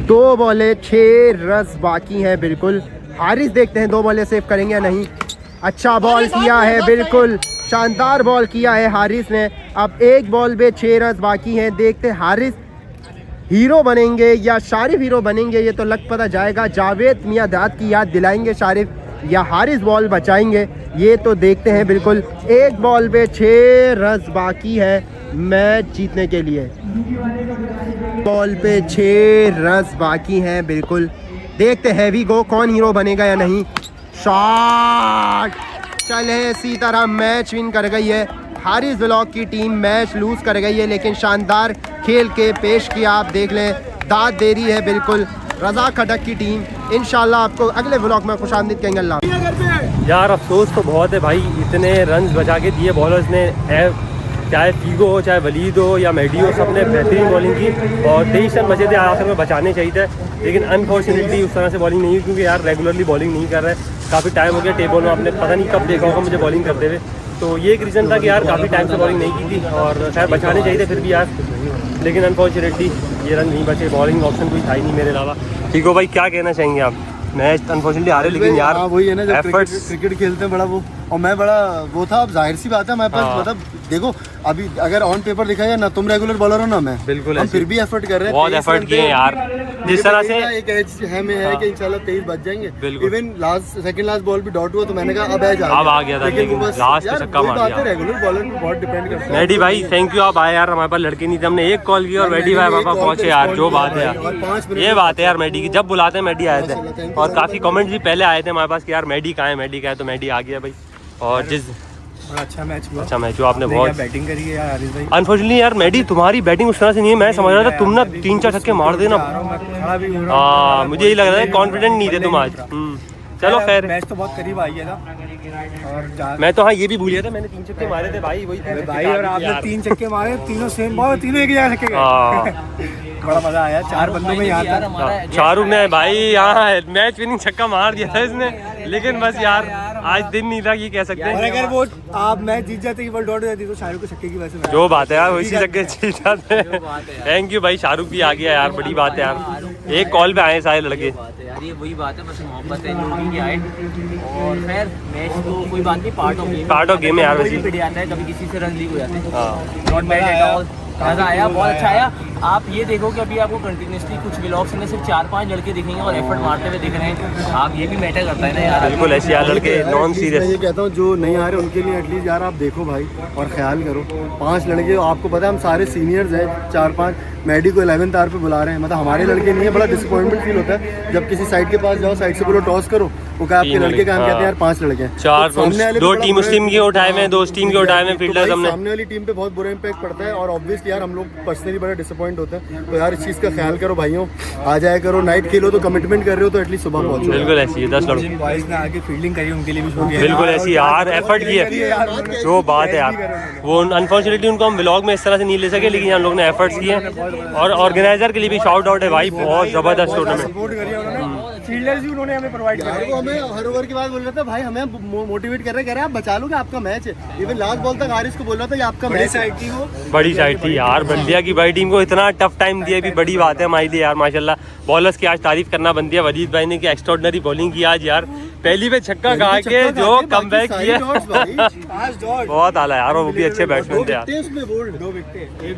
2 बॉले 6 रन बाकी हैं बिल्कुल। हारिस देखते हैं 2 बॉले सेव करेंगे या नहीं। अच्छा बॉल किया है बिल्कुल, शानदार बॉल किया है हारिस ने। अब 1 बॉल पे 6 रन बाकी हैं। देखते हैं हारिस हीरो बनेंगे या शारिफ हीरो बनेंगे, ये तो लग पता जाएगा। जावेद मियां दाद की याद दिलाएंगे शारिफ या हारिस बॉल बचाएंगे, ये तो देखते हैं बिल्कुल। 1 बॉल पे 6 रन बाकी है मैच जीतने के लिए। बॉल पे 6 रन बाकी हैं बिल्कुल। देखते हैं वी गो कौन हीरो बनेगा या नहीं। शॉट, चले इसी तरह मैच विन कर गई है हारिस ब्लॉक की टीम। मैच लूज कर गई है लेकिन शानदार खेल के पेश किया। आप देख लें, दाद दे रही है बिल्कुल रजा खटक की टीम। इंशाल्लाह आपको अगले व्लॉग में खुशामदीद कहेंगे। अल्लाह। यार अफसोस तो बहुत है भाई, इतने रन बचा के दिए बॉलर्स ने। चाहे फीगो हो, चाहे वलीद हो या मेडी हो, सब ने बेहतरीन बॉलिंग की और 23 रन बचे थे। आखिर में बचाने चाहिए थे लेकिन अनफॉर्चुनेटली उस तरह से बॉलिंग नहीं हुई, क्योंकि यार रेगुलरली बॉलिंग नहीं कर रहे। काफ़ी टाइम हो गया टेबल में, आपने पता नहीं कब देखा होगा मुझे बॉलिंग करते हुए। तो ये एक रीज़न था कि यार काफ़ी टाइम से बॉलिंग नहीं की थी और शायद बचाने चाहिए थे फिर भी यार, लेकिन अनफॉर्चुनेटली ये रन नहीं बचे। बॉलिंग ऑप्शन कोई था ही नहीं मेरे अलावा। ठीक हो भाई, क्या कहना चाहेंगे आप? मैच अनफॉर्चुनेटली हारे लेकिन यार वही है ना, जब एफर्ट्स क्रिकेट खेलते हैं बड़ा वो और मैं बड़ा वो था। अब जाहिर सी बात है हमारे पास, मतलब देखो अभी अगर ऑन पेपर देखा जाए ना, तुम रेगुलर बॉलर हो ना मैं, बिल्कुल हम फिर भी एफर्ट कर रहे हैं, बहुत एफर्ट किए यार। जिस तरह से एक एज है कि इंशाल्लाह 23 बच जाएंगे। इवन सेकंड लास्ट बॉल भी डॉट हुआ तो मैंने कहा अब आ गया था, लेकिन लास्ट पे छक्का मार दिया। रेगुलर बॉलर पे बहुत डिपेंड करता है। मेडी भाई थैंक यू, आप आए यार, हमारे पास लड़के नहीं थे, हमने एक कॉल की और मेडी भाई हमारे पास पहुंचे यार, जो बात है यार, ये बात है यार। मेडी की जब बुलाते हैं मेडी आए थे, और काफी कमेंट्स भी पहले आए थे हमारे पास कि यार मेडी कहाँ है, मेडी कहाँ है, तो मेडी आ गया भाई। और जिस बड़ा अच्छा मैच हुआ, आपने बहुत बैटिंग करी है यार हारिस भाई। अनफॉर्चुनेटली यार मेडी तुम्हारी बैटिंग उस तरह से नहीं है, मैं समझ रहा था तुम ना 3-4 छक्के मार देना। हाँ मुझे यही लग रहा है, कॉन्फिडेंट नहीं थे तुम आज। चलो खैर, मैच तो बहुत करीब आई है ना। और मैं तो हाँ ये भी भूल गया था, मैंने 3 छक्के मारे थे भाई, वही भाई और आपने 3 छक्के मारे, तीनों सेम बॉल, तीनों एक जगह छक्के गए। बड़ा मजा आया, 4 बंदों में याद था। शाहरुख ने भाई यहाँ मैच विनिंग छक्का मार दिया था इसने, लेकिन बस यार आज दिन नहीं था, ये कह सकते हैं। और अगर वो आप मैच जीत जाते, वर्ल्ड डॉट हो जाती तो शाहरुख को छक्के की वजह से जो बात है यार, उसी छक्के जीत जाते हैं। थैंक यू भाई, शाहरुख भी आ गया यार, बड़ी बात है यार, एक कॉल पे आए सारे लड़के यार, ये वही बात है, बस मोहब्बत है लोगों की आए। और खैर मैच तो कोई बात नहीं, पार्ट ऑफ गेम है यार। वैसे भी आता है, कभी किसी से रन लीक हो जाते हैं, नॉट बैड एट ऑल। मज़ा आया, बहुत अच्छा आया। आप ये देखो कि अभी आपको कंटिन्यूसली कुछ व्लॉग्स में सिर्फ 4-5 लड़के दिखेंगे और एफर्ट मारते हुए दिख रहे हैं। आप ये भी मैटर करता है ना यार, बिल्कुल ऐसे यार लड़के नॉन सीरियस। मैं ये कहता हूँ जो नहीं आ रहे उनके लिए एटलीस्ट यार आप देखो भाई और ख्याल करो। 5 लड़के, आपको पता है हम सारे सीनियर्स हैं, 4-5 मैडी को 11th आवर पे बुला रहे हैं, मतलब हमारे लड़के नहीं है। बड़ा डिसअपॉइंटमेंट फील होता है जब किसी साइड के पास जाओ, साइड से बोलो टॉस करो, वो कहा आपके लड़के काम कहते हैं यार 5 लड़के हैं। 2 टीम उस टीम के उठाए में, 2 टीम के उठाए में फील्डर्स हमने। सामने वाली टीम पे बहुत बुरा इंपैक्ट पड़ता है और ऑब्वियसली यार हम लोग पर्सनली बड़ा डिसअपॉइंट होते हैं। तो यार इस चीज़ का ख्याल करो भाइयों, आ जाया करो, नाइट खेलो तो कमिटमेंट कर रहे हो तो एटलीस्ट सुबह पहुंचो। बिल्कुल ऐसी है, 10 लड़के बॉयज ने आगे फील्डिंग करी, उनके लिए भी बिल्कुल ऐसी यार, एफर्ट किया, जो बात है यार। वो अनफॉर्चुनेटली उनको हम व्लॉग में इस तरह से नहीं ले सके, लेकिन हम लोग ने एफर्ट्स किए। और ऑर्गेनाइजर के लिए भी शाउट आउट है भाई, बहुत जबरदस्त टूर्नामेंट। फील्डर्स भी उन्होंने हमें प्रोवाइड किया। वो हमें हर ओवर के बाद बोल रहा था भाई, हमें मोटिवेट कर रहे हैं, आप बचा लोगे, आपका मैच है। इवन लास्ट बॉल तक हारिस को बोल रहा था ये आपका मैच है। बड़ी साइड थी यार, बल्दिया की बड़ी टीम को इतना टफ टाइम दिया भी बड़ी बात है हमारे लिए यार। माशाल्लाह बॉलर्स की आज तारीफ करना बनती है, वजीद भाई ने की एक्स्ट्राऑर्डिनरी बॉलिंग की आज यार, पहली पे छक्का खा के जो कमबैक किया बहुत आला यार, वो भी अच्छे बैट्समैन थे यार,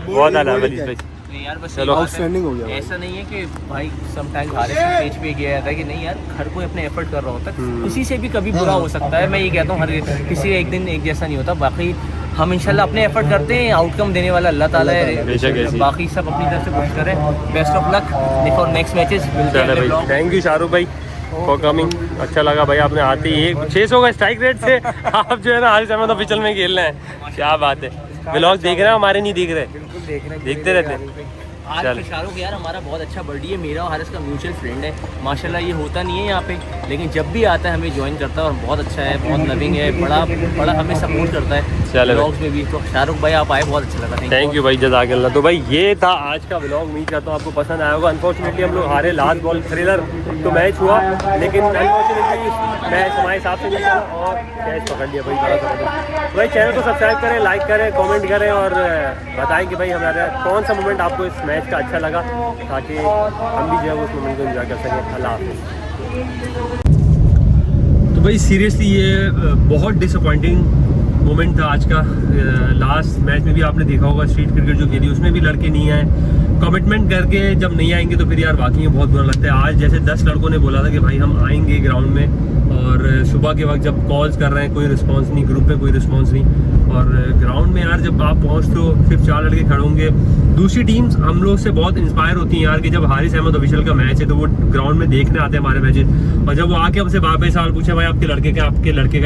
बहुत आला वलीद भाई। यार बस चलो आउटस्टैंडिंग हो गया। ऐसा नहीं है कि भाई समटाइम्स हारिस स्टेज पे गया जाता है कि नहीं यार, हर कोई अपने एफर्ट कर रहा होता है, उसी से भी कभी बुरा हो सकता है। मैं ये कहता हूँ हर किसी एक दिन एक जैसा नहीं होता। बाकी हम इंशाल्लाह अपने एफर्ट करते हैं, आउटकम देने वाला अल्लाह ताला है। बाकी सब अपनी तरफ से कोशिश करें। Best of luck for next matches. Thank you Shahrukh भाई फॉर कमिंग, अच्छा लगा भाई, आपने आते ही 600 का स्ट्राइक रेट से आप जो है ना हारिस अहमद ऑफिशियल में खेल रहे हैं, क्या बात है। व्लॉग देख रहे हैं, हमारे नहीं देख रहे, देखते रहते हैं। आज शाहरुख यार हमारा बहुत अच्छा बर्डी है, मेरा और हारिस का म्यूचुअल फ्रेंड है। माशाल्लाह ये होता नहीं है यहाँ पे, लेकिन जब भी आता है हमें ज्वाइन करता है और बहुत अच्छा है, बहुत लविंग है, बड़ा हमें सपोर्ट करता है व्लॉग्स में भी। तो शाहरुख भाई आप आए, बहुत अच्छा लगा, थैंक यू भाई, जज़ाकल्लाह। तो भाई ये था आज का व्लॉग, उम्मीद करता हूँ आपको पसंद आया होगा। अनफॉर्चुनेटली हम लोग हारे, लास्ट बॉल थ्रिलर तो मैच हुआ, लेकिन अनफॉर्चुनेटली मैच हमारे हिसाब से नहीं चला और कैच पकड़ लिया भाई, बड़ा सा। भाई चैनल को सब्सक्राइब करें, लाइक करें, कमेंट करें और बताएं कि भाई हमारा कौन सा मोमेंट आपको इस मैच का अच्छा लगा, ताकि हम भी जो है उस मोमेंट को एंजॉय कर सकें। अल्लाह हाफ़िज़। तो भाई सीरियसली ये बहुत डिसअपॉइंटिंग मोमेंट था आज का। लास्ट मैच में भी आपने देखा होगा, स्ट्रीट क्रिकेट जो खेली उसमें भी लड़के नहीं आए। कमिटमेंट करके जब नहीं आएंगे तो फिर यार वाकई बहुत बुरा लगता है। आज जैसे 10 लड़कों ने बोला था कि भाई हम आएंगे ग्राउंड में, और सुबह के वक्त जब कॉल्स कर रहे हैं कोई रिस्पांस नहीं, ग्रुप में कोई रिस्पांस नहीं, और ग्राउंड में यार जब आप पहुंचते हो सिर्फ 4 लड़के खड़े होंगे। दूसरी टीम्स हम लोग से बहुत इंस्पायर होती हैं यार कि जब हारिस अहमद ऑफिशियल का मैच है तो वो ग्राउंड में देखने आते हैं हमारे मैचेस, और जब वो आके हमसे बार-बार सवाल पूछे भाई आपके लड़के का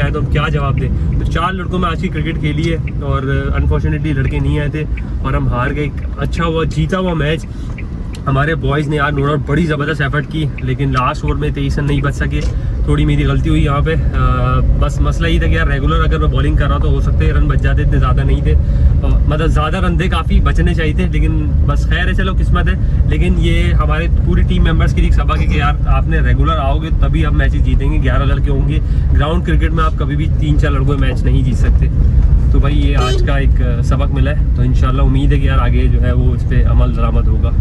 है, तो हम क्या जवाब दें। तो 4 लड़कों में आज की क्रिकेट खेली है और अनफॉर्चुनेटली लड़के नहीं आए थे और हम हार गए। अच्छा हुआ, जीता हुआ मैच हमारे बॉयज़ ने यार, नो डाउट बड़ी ज़बरदस्त एफर्ट की, लेकिन लास्ट ओवर में 23 रन नहीं बच सके। थोड़ी मेरी गलती हुई यहाँ पे। बस मसला ये था कि यार रेगुलर अगर मैं बॉलिंग कर रहा तो हो सकते रन बच जाते, इतने ज़्यादा नहीं थे, मतलब ज़्यादा रन थे, काफ़ी बचने चाहिए थे, लेकिन बस खैर है, चलो किस्मत है। लेकिन ये हमारे पूरी टीम मेंबर्स की सबक है कि यार आपने रेगुलर आओगे तभी आप मैचेस जीतेंगे। 11 लड़के होंगे ग्राउंड क्रिकेट में, आप कभी भी 3-4 लड़कों में मैच नहीं जीत सकते। तो भाई ये आज का एक सबक मिला है, तो इंशाल्लाह उम्मीद है कि यार आगे जो है वो इस पर अमल दरामद होगा।